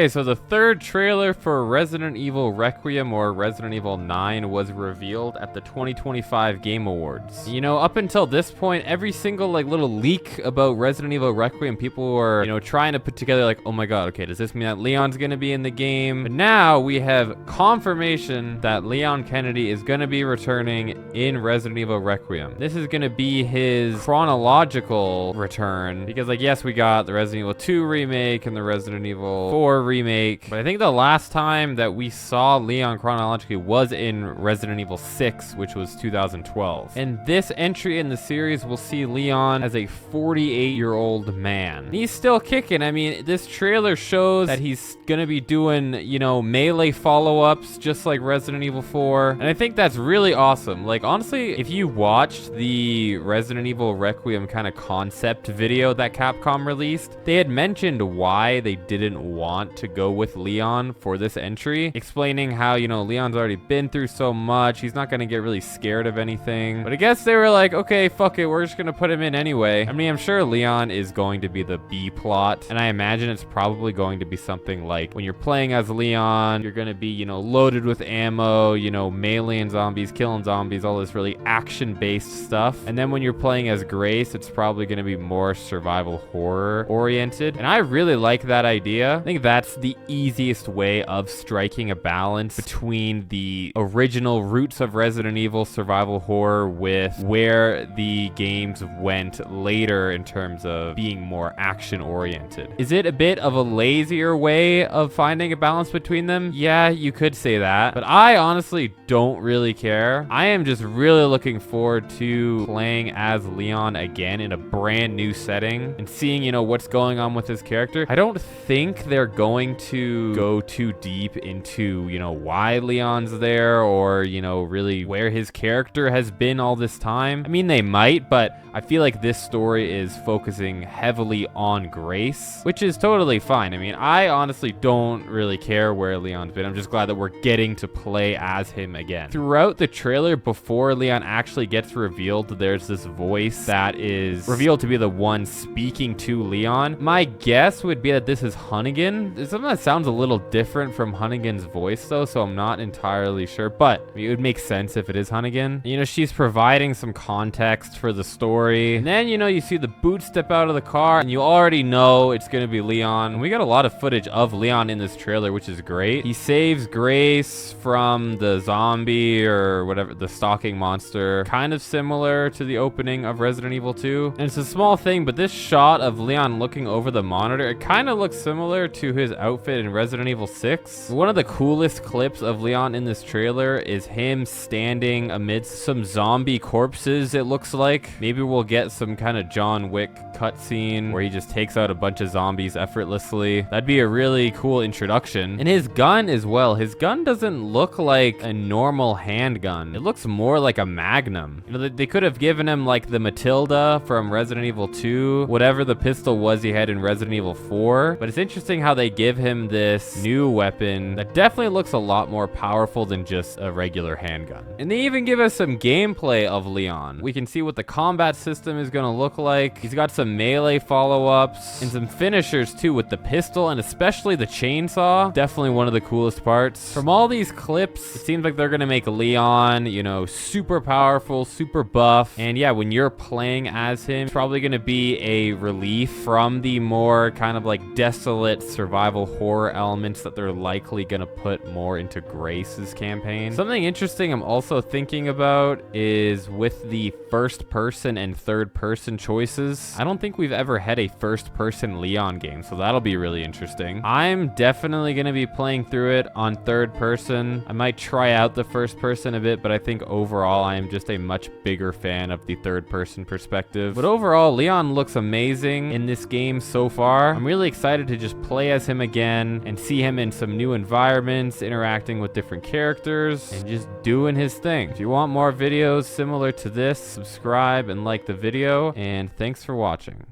Okay, so the third trailer for Resident Evil Requiem or Resident Evil 9 was revealed at the 2025 Game Awards. You know, up until this point, every single like little leak about Resident Evil Requiem, people were, you know, trying to put together like, oh my god, okay, does this mean that Leon's gonna be in the game? But now we have confirmation that Leon Kennedy is gonna be returning in Resident Evil Requiem. This is gonna be his chronological return because, like, yes, we got the Resident Evil 2 remake and the Resident Evil 4 remake, but I think the last time that we saw Leon chronologically was in Resident Evil 6, which was 2012. And this entry in the series will see Leon as a 48-year-old man. He's still kicking. I mean, this trailer shows that he's gonna be doing, you know, melee follow-ups just like Resident Evil 4, and I think that's really awesome. Like, honestly, if you watched the Resident Evil Requiem kind of concept video that Capcom released, they had mentioned why they didn't want to go with Leon for this entry, explaining how, you know, Leon's already been through so much, he's not gonna get really scared of anything. But I guess they were like, okay, fuck it, we're just gonna put him in anyway. I mean, I'm sure Leon is going to be the B plot, and I imagine it's probably going to be something like when you're playing as Leon, you're gonna be, you know, loaded with ammo, you know, meleeing zombies, killing zombies, all this really action-based stuff. And then when you're playing as Grace, it's probably gonna be more survival horror oriented. And I really like that idea. I think that's the easiest way of striking a balance between the original roots of Resident Evil survival horror with where the games went later in terms of being more action oriented. Is it a bit of a lazier way of finding a balance between them? Yeah, you could say that, but I honestly don't really care. I am just really looking forward to playing as Leon again in a brand new setting and seeing, you know, what's going on with his character. I don't think they're going to go too deep into, you know, why Leon's there or, you know, really where his character has been all this time. I mean, they might, but I feel like this story is focusing heavily on Grace, which is totally fine. I mean, I honestly don't really care where Leon's been. I'm just glad that we're getting to play as him again. Throughout the trailer, before Leon actually gets revealed, there's this voice that is revealed to be the one speaking to Leon. My guess would be that this is Hunnigan. It's something that sounds a little different from Hunnigan's voice though, so I'm not entirely sure, but I mean, it would make sense if it is Hunnigan. You know, she's providing some context for the story, and then, you know, you see the boot step out of the car and you already know it's gonna be Leon. And we got a lot of footage of Leon in this trailer, which is great. He saves Grace from the zombie or whatever, the stalking monster, kind of similar to the opening of Resident Evil 2. And it's a small thing, but this shot of Leon looking over the monitor, it kind of looks similar to his outfit in Resident Evil 6. One of the coolest clips of Leon in this trailer is him standing amidst some zombie corpses, it looks like. Maybe we'll get some kind of John Wick cutscene where he just takes out a bunch of zombies effortlessly. That'd be a really cool introduction. And his gun as well. His gun doesn't look like a normal handgun. It looks more like a Magnum. You know, they could have given him like the Matilda from Resident Evil 2, whatever the pistol was he had in Resident Evil 4. But it's interesting how they give him this new weapon that definitely looks a lot more powerful than just a regular handgun. And they even give us some gameplay of Leon. We can see what the combat system is going to look like. He's got some melee follow-ups and some finishers too with the pistol and especially the chainsaw. Definitely one of the coolest parts. From all these clips, it seems like they're going to make Leon, you know, super powerful, super buff. And yeah, when you're playing as him, it's probably going to be a relief from the more kind of like desolate survival horror elements that they're likely going to put more into Grace's campaign. Something interesting I'm also thinking about is with the first person and third person choices. I don't think we've ever had a first person Leon game, so that'll be really interesting. I'm definitely going to be playing through it on third person. I might try out the first person a bit, but I think overall I am just a much bigger fan of the third person perspective. But overall, Leon looks amazing in this game so far. I'm really excited to just play as him again and see him in some new environments, interacting with different characters and just doing his thing. If you want more videos similar to this, subscribe and like the video, and thanks for watching.